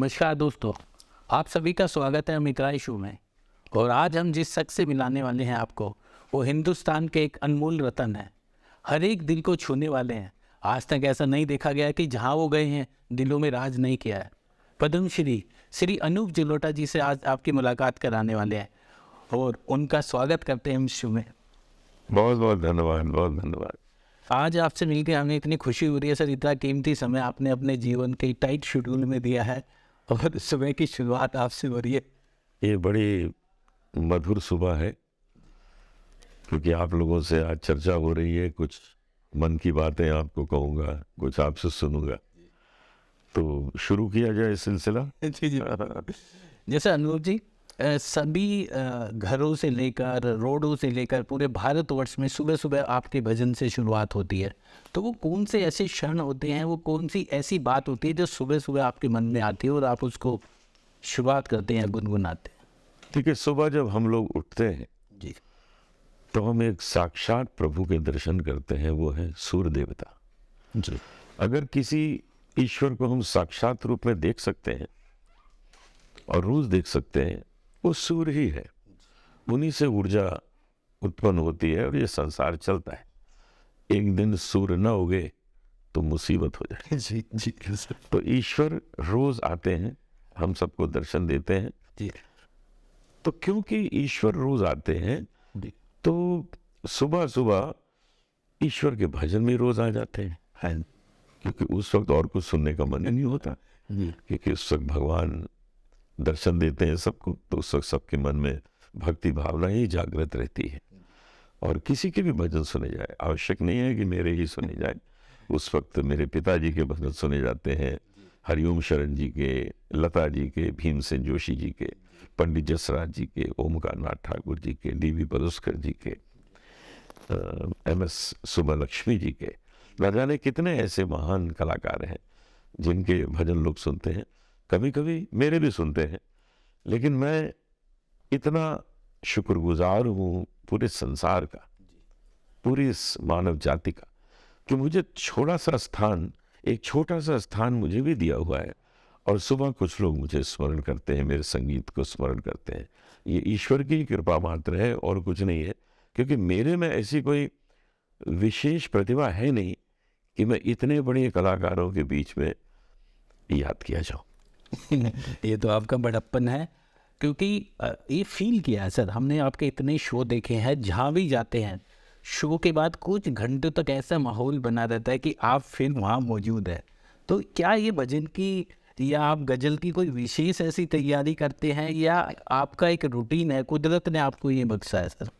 नमस्कार दोस्तों, आप सभी का स्वागत है मित्राई शो में। और आज हम जिस शख्स से मिलाने वाले हैं आपको, वो हिंदुस्तान के एक अनमोल रतन है। हर एक दिल को छूने वाले हैं। आज तक ऐसा नहीं देखा गया कि जहां वो गए हैं दिलों में राज नहीं किया है। पद्मश्री श्री अनूप जलोटा जी से आज आपकी मुलाकात कराने वाले हैं और उनका स्वागत करते हैं हम शो में। बहुत बहुत धन्यवाद, बहुत धन्यवाद। आज आपसे मिलकर हमें इतनी खुशी हो रही है सर। इतना कीमती समय आपने अपने जीवन के टाइट शेड्यूल में दिया है और सुबह की शुरुआत आपसे हो रही है। ये बड़ी मधुर सुबह है क्योंकि आप लोगों से आज चर्चा हो रही है। कुछ मन की बातें आपको कहूँगा, कुछ आपसे सुनूंगा। तो शुरू किया जाए इस सिलसिला। जी जी। जैसे अनूप जी, सभी घरों से लेकर रोडों से लेकर पूरे भारतवर्ष में सुबह सुबह आपके भजन से शुरुआत होती है। तो वो कौन से ऐसे क्षण होते हैं, वो कौन सी ऐसी बात होती है जो सुबह सुबह आपके मन में आती है और आप उसको शुरुआत करते हैं, गुनगुनाते हैं? ठीक है, सुबह जब हम लोग उठते हैं जी तो हम एक साक्षात प्रभु के दर्शन करते हैं, वो है सूर्य देवता जी। अगर किसी ईश्वर को हम साक्षात रूप में देख सकते हैं और रोज देख सकते हैं, वो सूर्य ही है। उन्हीं से ऊर्जा उत्पन्न होती है और ये संसार चलता है। एक दिन सूर्य न उगे तो मुसीबत हो जाए। जी जी तो ईश्वर रोज आते हैं, हम सबको दर्शन देते हैं। जी तो क्योंकि ईश्वर रोज आते हैं जी। तो सुबह सुबह ईश्वर के भजन भी रोज आ जाते हैं। हाँ क्योंकि उस वक्त और कुछ सुनने का मन ही नहीं होता, जी। क्योंकि उस वक्त भगवान दर्शन देते हैं सबको। तो उस वक्त सबके मन में भक्ति भावना ही जागृत रहती है और किसी के भी भजन सुने जाए। आवश्यक नहीं है कि मेरे ही सुने जाए। उस वक्त मेरे पिताजी के भजन सुने जाते हैं, हरिओम शरण जी के, लता जी के, भीमसेन जोशी जी के, पंडित जसराज जी के, ओमकार नाथ ठाकुर जी के, डी.वी. पलुस्कर जी के, एम.एस. सुब्बलक्ष्मी जी के। न जाने कितने ऐसे महान कलाकार हैं जिनके भजन लोग सुनते हैं। कभी कभी मेरे भी सुनते हैं। लेकिन मैं इतना शुक्रगुजार हूँ पूरे संसार का, पूरी इस मानव जाति का, कि मुझे एक छोटा सा स्थान मुझे भी दिया हुआ है। और सुबह कुछ लोग मुझे स्मरण करते हैं, मेरे संगीत को स्मरण करते हैं। ये ईश्वर की कृपा मात्र है और कुछ नहीं है, क्योंकि मेरे में ऐसी कोई विशेष प्रतिभा है नहीं कि मैं इतने बड़े कलाकारों के बीच में याद किया जाऊँ। ये तो आपका बड़प्पन है, क्योंकि ये फील किया है सर। हमने आपके इतने शो देखे हैं, जहाँ भी जाते हैं शो के बाद कुछ घंटों तक ऐसा माहौल बना रहता है कि आप फिर वहाँ मौजूद है। तो क्या ये भजन की या आप गज़ल की कोई विशेष ऐसी तैयारी करते हैं या आपका एक रूटीन है, कुदरत ने आपको ये बख्शा है सर?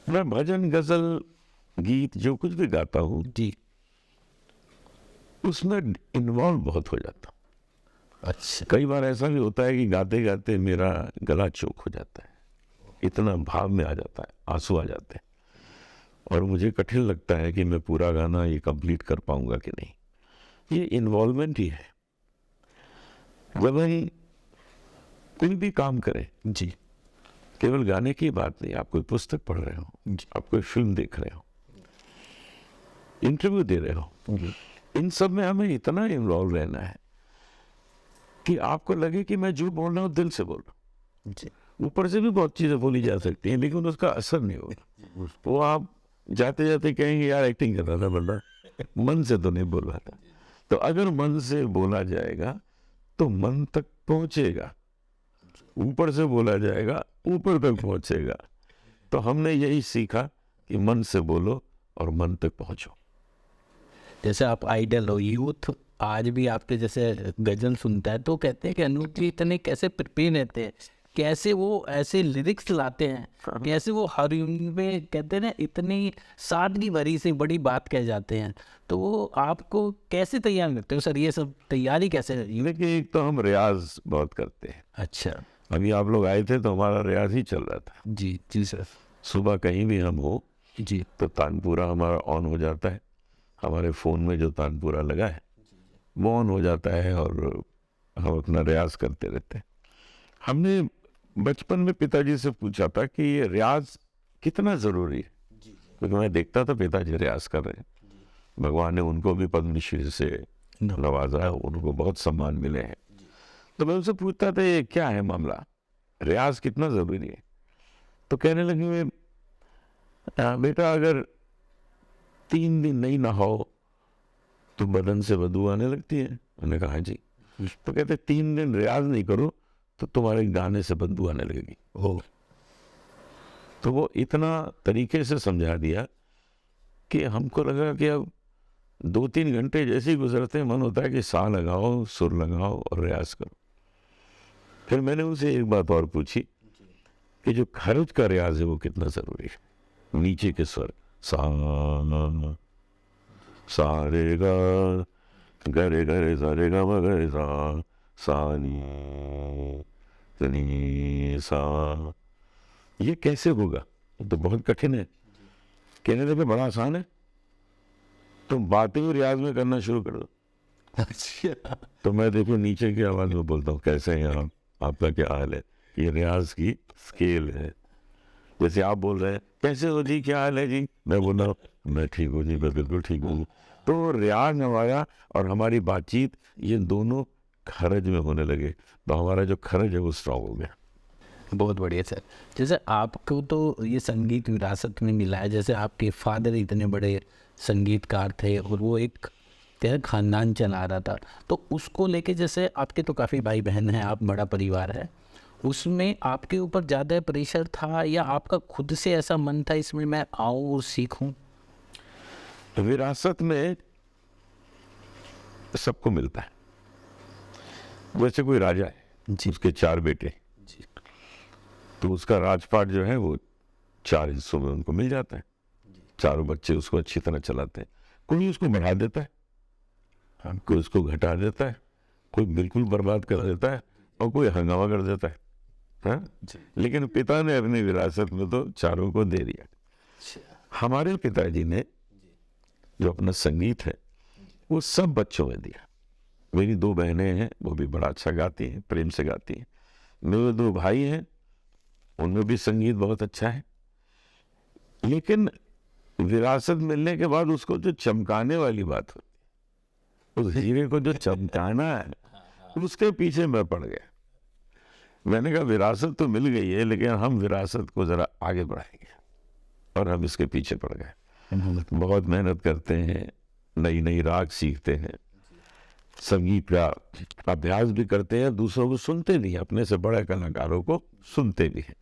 मैं भजन, गजल, गीत जो कुछ भी गाता हूँ जी। उसमें इन्वॉल्व बहुत हो जाता हूँ। अच्छा। कई बार ऐसा भी होता है कि गाते गाते मेरा गला चोक हो जाता है, इतना भाव में आ जाता है, आंसू आ जाते हैं और मुझे कठिन लगता है कि मैं पूरा गाना ये कंप्लीट कर पाऊंगा कि नहीं। ये इन्वॉल्वमेंट ही है। जब हम कोई भी काम करें, जी केवल गाने की बात नहीं, आप कोई पुस्तक पढ़ रहे हो, आप कोई फिल्म देख रहे हो, इंटरव्यू दे रहे हो, इन सब में हमें इतना इन्वॉल्व रहना है कि आपको लगे कि मैं जो बोल रहा हूँ दिल से बोल रहा हूँ। जी। ऊपर से भी बहुत चीजें बोली जा सकती हैं, लेकिन उसका असर नहीं होगा। वो आप जाते जाते कहेंगे यार एक्टिंग कर रहा था बंदा, मन से तो नहीं बोल रहा था। तो अगर मन से बोला जाएगा तो मन तक पहुंचेगा, ऊपर से बोला जाएगा ऊपर तक पहुंचेगा। तो हमने यही सीखा कि मन से बोलो और मन तक पहुंचो। जैसे आप आइडल हो, यूथ आज भी आपके जैसे गजल सुनता है तो कहते हैं कि अनूप जी इतने कैसे प्रिपेयर रहते हैं, कैसे वो ऐसे लिरिक्स लाते हैं, कैसे वो हर में कहते हैं ना इतनी सादगी भरी से बड़ी बात कह जाते हैं। तो वो आपको कैसे तैयार करते हो सर? ये सब तैयारी कैसे? लेकिन एक तो हम रियाज बहुत करते हैं। अच्छा। अभी आप लोग आए थे तो हमारा रियाज ही चल रहा था। जी जी सर। सुबह कहीं भी हम हो जी तो तानपुरा हमारा ऑन हो जाता है। हमारे फ़ोन में जो तानपुरा लगा है वो ऑन हो जाता है और हम अपना रियाज करते रहते हैं। हमने बचपन में पिताजी से पूछा था कि ये रियाज कितना ज़रूरी है, क्योंकि मैं देखता था पिताजी रियाज कर रहे हैं। भगवान ने उनको भी पद्मश्री से नवाजा है, उनको बहुत सम्मान मिले हैं। तो मैं उनसे पूछता था ये क्या है मामला, रियाज कितना ज़रूरी है? तो कहने लगे बेटा अगर 3 दिन नहीं नहाओ तो बदन से बदबू आने लगती है। मैंने कहा हाँ जी। तो कहते 3 दिन रियाज नहीं करो तो तुम्हारे गाने से बदबू आने लगेगी। ओह, तो वो इतना तरीके से समझा दिया कि हमको लगा कि अब 2-3 घंटे जैसे ही गुजरते मन होता है कि सा लगाओ, सुर लगाओ और रियाज करो। फिर मैंने उनसे एक बात और पूछी कि जो खरज का रियाज है वो कितना ज़रूरी है। नीचे के स्वर सा, सा रे गा, गरे गरे सा रे गा मा गरे सा, सा नी सा, ये कैसे होगा? ये तो बहुत कठिन है। कहने लगे बड़ा आसान है, तुम बातें ही रियाज में करना शुरू कर दो। अच्छा, तो मैं देखो नीचे की आवाज़ में बोलता हूँ कैसे हैं आप, आपका क्या हाल है? ये रियाज की स्केल है। जैसे आप बोल रहे हैं कैसे हो जी, क्या हाल है जी, मैं बोल रहा हूँ मैं ठीक हूँ जी, मैं बिल्कुल ठीक हूँ। तो रियाज हमारा और हमारी बातचीत ये दोनों खरज में होने लगे, तो हमारा जो खरज है वो स्ट्रॉन्ग हो गया। बहुत बढ़िया सर। जैसे आपको तो ये संगीत विरासत में मिला है, जैसे आपके फादर इतने बड़े संगीतकार थे और वो एक तेरा खानदान चला रहा था, तो उसको लेके जैसे आपके तो काफ़ी भाई बहन हैं, आप बड़ा परिवार है, उसमें आपके ऊपर ज़्यादा प्रेशर था या आपका खुद से ऐसा मन था इसमें मैं आऊँ और सीखूँ? विरासत में सबको मिलता है। वैसे कोई राजा है, जी उसके 4 बेटे, जी तो उसका राजपाट जो है वो 4 हिस्सों में उनको मिल जाता है। चारों बच्चे उसको अच्छी तरह चलाते हैं। कोई उसको बढ़ा देता है, कोई उसको घटा देता है, कोई बिल्कुल बर्बाद कर देता है और कोई हंगामा कर देता है। हाँ? लेकिन पिता ने अपनी विरासत में तो चारों को दे दिया। हमारे पिताजी ने जो अपना संगीत है वो सब बच्चों में दिया। मेरी 2 बहनें हैं, वो भी बड़ा अच्छा गाती हैं, प्रेम से गाती हैं। मेरे 2 भाई हैं, उनमें भी संगीत बहुत अच्छा है। लेकिन विरासत मिलने के बाद उसको जो चमकाने वाली बात होती है, उस हीरे को जो चमकाना है उसके पीछे मैं पड़ गया। मैंने कहा विरासत तो मिल गई है लेकिन हम विरासत को जरा आगे बढ़ाएंगे, और हम इसके पीछे पड़ गए। बहुत मेहनत करते हैं, नई नई राग सीखते हैं, संगीत का अभ्यास भी करते हैं, दूसरों को सुनते भी हैं, अपने से बड़े कलाकारों को सुनते भी हैं।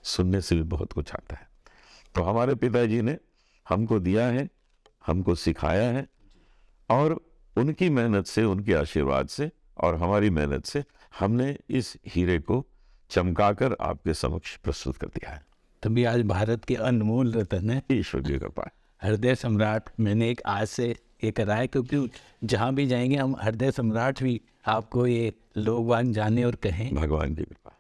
सुनने से भी बहुत कुछ आता है। तो हमारे पिताजी ने हमको दिया है, हमको सिखाया है, और उनकी मेहनत से, उनके आशीर्वाद से और हमारी मेहनत से हमने इस हीरे को चमकाकर आपके समक्ष प्रस्तुत कर दिया है। तभी आज भारत के अनमोल रत्न है, ईश्वर की कृपा है। हृदय सम्राट। मैंने एक आज से ये करा है, क्योंकि जहाँ भी जाएंगे हम हृदय सम्राट भी आपको ये लोग वान जाने और कहें। भगवान की कृपा।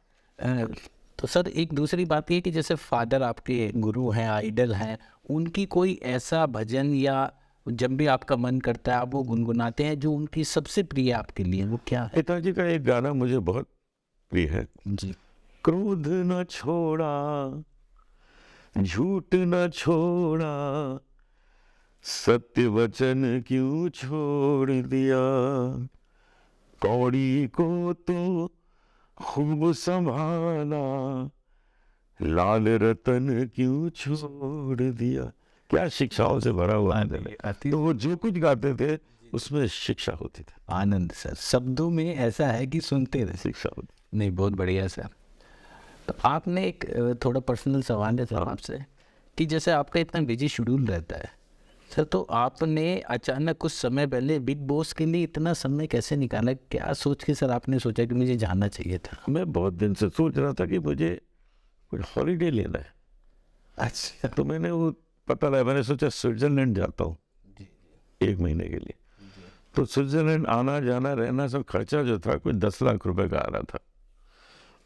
तो सर एक दूसरी बात ये कि जैसे फादर आपके गुरु हैं, आइडल हैं, उनकी कोई ऐसा भजन या जब भी आपका मन करता है आप वो गुनगुनाते हैं जो उनकी सबसे प्रिय आपके लिए, वो क्या है? पिताजी का एक गाना मुझे बहुत प्रिय है। जी। क्रोध न छोड़ा, झूठ न छोड़ा, सत्य वचन क्यों छोड़ दिया, कौड़ी को तो खूब संभाला, लाल रतन क्यों छोड़ दिया। क्या शिक्षाओं से भरा हुआ है। तो वो जो कुछ गाते थे उसमें शिक्षा होती थी, आनंद सर, शब्दों में ऐसा है कि सुनते रहे। शिक्षा होती। नहीं, बहुत बढ़िया सर। तो आपने एक थोड़ा पर्सनल सवाल है सर आपसे, कि जैसे आपका इतना बिजी शेड्यूल रहता है सर, तो आपने अचानक कुछ समय पहले बिग बॉस के लिए इतना समय कैसे निकाला? क्या सोच के सर आपने सोचा कि मुझे जाना चाहिए था? मैं बहुत दिन से सोच रहा था कि मुझे कुछ हॉलीडे लेना है। अच्छा। तो मैंने वो पता लगा, मैंने सोचा स्विट्जरलैंड जाता हूँ 1 महीने के लिए। तो स्विट्जरलैंड आना जाना रहना सब खर्चा जो था कुछ 10 लाख रुपए का आ रहा था।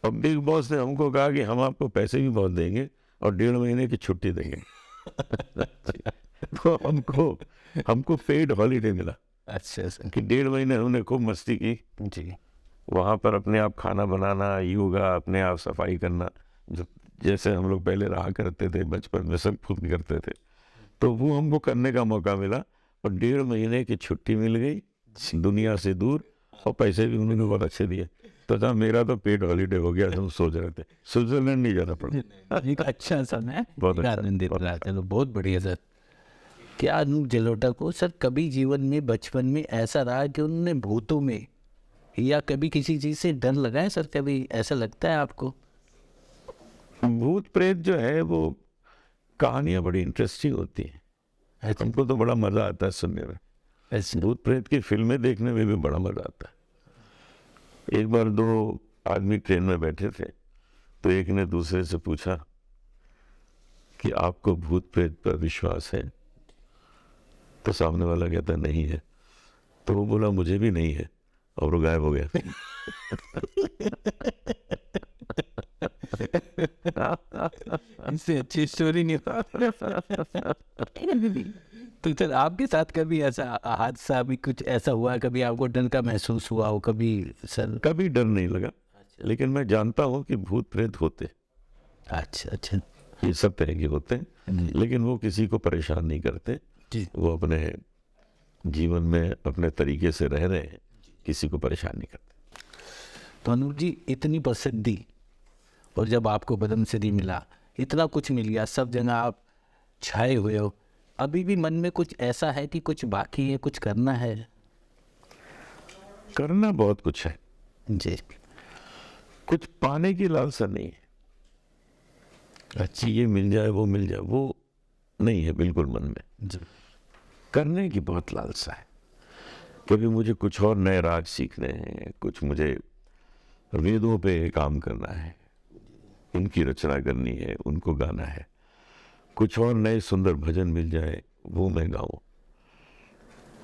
और बिग बॉस ने हमको कहा कि हम आपको पैसे भी बहुत देंगे और 1.5 महीने की छुट्टी देंगे। तो हमको पेड हॉलीडे मिला अच्छा सर। कि 1.5 महीने हमने खूब मस्ती की। जी। वहाँ पर अपने आप खाना बनाना, योगा, अपने आप सफाई करना, जो जैसे हम लोग पहले रहा करते थे बचपन में, सब खुद करते थे, तो वो हमको करने का मौका मिला। और 1.5 महीने की छुट्टी मिल गई दुनिया से दूर, और पैसे भी उन्होंने बहुत अच्छे दिए। तो था मेरा तो पेड हॉलीडे हो गया, हम सोच रहे थे स्विट्जरलैंड नहीं जाना पड़ा। एक अच्छा समय, बहुत एक अच्छा, आनंदित बहुत रहा। चलो बहुत बढ़िया सर। क्या अनूप जलोटा को सर कभी जीवन में बचपन में ऐसा रहा कि उन्होंने भूतों में या कभी किसी चीज से डर लगा है सर? कभी ऐसा लगता है आपको? भूत प्रेत जो है वो कहानियां बड़ी इंटरेस्टिंग होती हैं, हमको तो बड़ा मजा आता है सुनने में। ऐसे भूत प्रेत की फिल्में देखने में भी बड़ा मजा आता है। एक बार 2 आदमी ट्रेन में बैठे थे, तो एक ने दूसरे से पूछा कि आपको भूत प्रेत पर विश्वास है? तो सामने वाला कहता नहीं है। तो वो बोला मुझे भी नहीं है, और वो गायब हो गया। इससे अच्छी स्टोरी नहीं हो। तो सर आपके साथ कभी ऐसा हादसा भी कुछ ऐसा हुआ, कभी आपको डर का महसूस हुआ हो कभी सर? कभी डर नहीं लगा, लेकिन मैं जानता हूँ कि भूत प्रेत होते, अच्छा अच्छा ये सब तरह के होते हैं, जी। लेकिन वो किसी को परेशान नहीं करते। जी। वो अपने जीवन में अपने तरीके से रह रहे हैं, किसी को परेशान नहीं करते। तो अनूप जी इतनी प्रसिद्धि, और जब आपको पद्मश्री मिला, इतना कुछ मिल गया, सब जगह आप छाए हुए हो, अभी भी मन में कुछ ऐसा है कि कुछ बाकी है, कुछ करना है? करना बहुत कुछ है, जी। कुछ पाने की लालसा नहीं है। अच्छी ये मिल जाए वो मिल जाए, वो नहीं है बिल्कुल मन में। जी। करने की बहुत लालसा है, क्योंकि मुझे कुछ और नए राग सीखने हैं, कुछ मुझे वेदों पे काम करना है, उनकी रचना करनी है, उनको गाना है। कुछ और नए सुंदर भजन मिल जाए वो मैं गाऊं।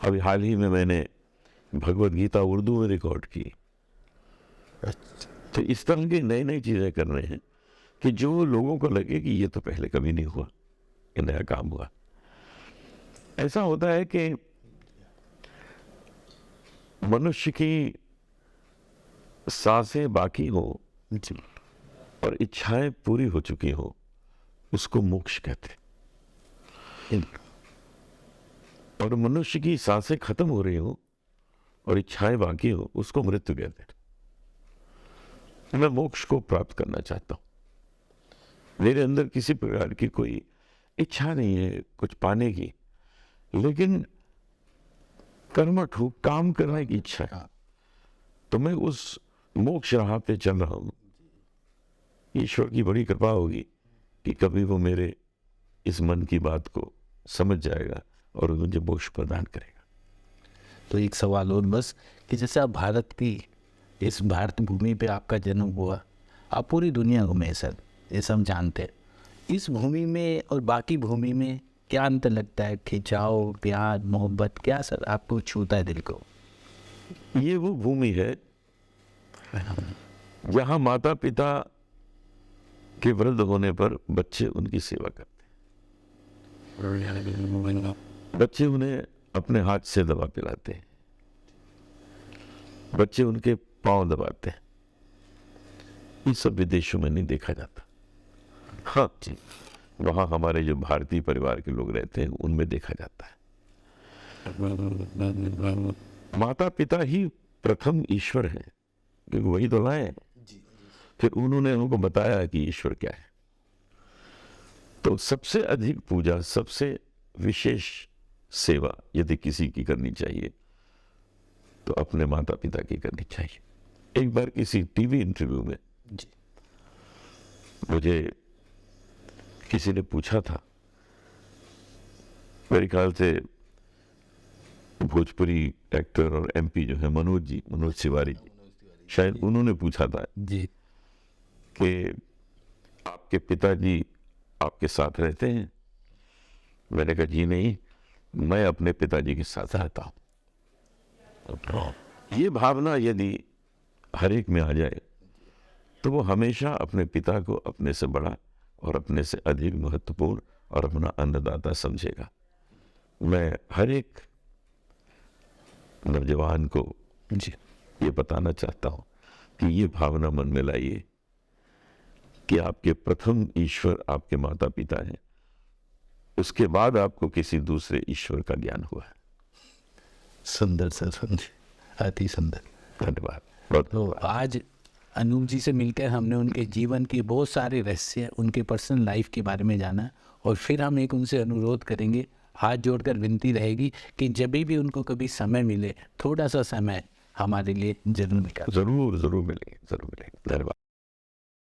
अभी हाल ही में मैंने भगवत गीता उर्दू में रिकॉर्ड की। तो इस तरह की नई नई चीजें कर रहे हैं कि जो लोगों को लगे कि ये तो पहले कभी नहीं हुआ, ये नया काम हुआ। ऐसा होता है कि मनुष्य की सांसें बाकी हो और इच्छाएं पूरी हो चुकी हो, उसको मोक्ष कहते हैं। और मनुष्य की सांसें खत्म हो रही हो और इच्छाएं बाकी हो, उसको मृत्यु कहते हैं। मैं मोक्ष को प्राप्त करना चाहता हूं। मेरे अंदर किसी प्रकार की कोई इच्छा नहीं है कुछ पाने की, लेकिन कर्मठ हूं, काम करने की इच्छा है। तो मैं उस मोक्ष राह पे चल रहा हूं। ईश्वर की बड़ी कृपा होगी कि कभी वो मेरे इस मन की बात को समझ जाएगा और मुझे मोक्ष प्रदान करेगा। तो एक सवाल और बस, कि जैसे आप भारत की इस भारत भूमि पे आपका जन्म हुआ, आप पूरी दुनिया घूमे सर, ये सब जानते हैं। इस भूमि में और बाकी भूमि में क्या अंतर लगता है? खिंचाव, प्यार, मोहब्बत, क्या सर आपको छूता है दिल को? ये वो भूमि है जहां माता पिता के वृद्ध होने पर बच्चे उनकी सेवा करते हैं। बच्चे उन्हें अपने हाथ से दवा पिलाते हैं, बच्चे उनके पांव दबाते हैं। ये सब विदेशों में नहीं देखा जाता। हाँ जी, वहाँ हमारे जो भारतीय परिवार के लोग रहते हैं उनमें देखा जाता है। माता पिता ही प्रथम ईश्वर है, क्योंकि वही तो लाए हैं। फिर उन्होंने उनको बताया कि ईश्वर क्या है। तो सबसे अधिक पूजा, सबसे विशेष सेवा यदि किसी की करनी चाहिए तो अपने माता पिता की करनी चाहिए। एक बार किसी टीवी इंटरव्यू में मुझे किसी ने पूछा था, मेरे ख्याल से भोजपुरी एक्टर और एमपी जो है मनोज तिवारी जी, शायद उन्होंने पूछा था जी। कि आपके पिताजी आपके साथ रहते हैं? मैंने कहा जी नहीं, मैं अपने पिताजी के साथ रहता हूं। ये भावना यदि हर एक में आ जाए तो वो हमेशा अपने पिता को अपने से बड़ा और अपने से अधिक महत्वपूर्ण और अपना अन्नदाता समझेगा। मैं हर एक नौजवान को जी। ये बताना चाहता हूं कि ये भावना मन में लाइए कि आपके प्रथम ईश्वर आपके माता पिता हैं, उसके बाद आपको किसी दूसरे ईश्वर का ज्ञान हुआ है। सुंदर सर, सुंदर, अति सुंदर। धन्यवाद। बहुत तो आज अनूप जी से मिलकर हमने उनके जीवन के बहुत सारे रहस्य, उनके पर्सनल लाइफ के बारे में जाना, और फिर हम एक उनसे अनुरोध करेंगे, हाथ जोड़कर विनती रहेगी कि जब भी उनको कभी समय मिले, थोड़ा सा समय हमारे लिए जरूर निकालें। जरूर जरूर मिलेंगे, जरूर मिलेंगे। धन्यवाद।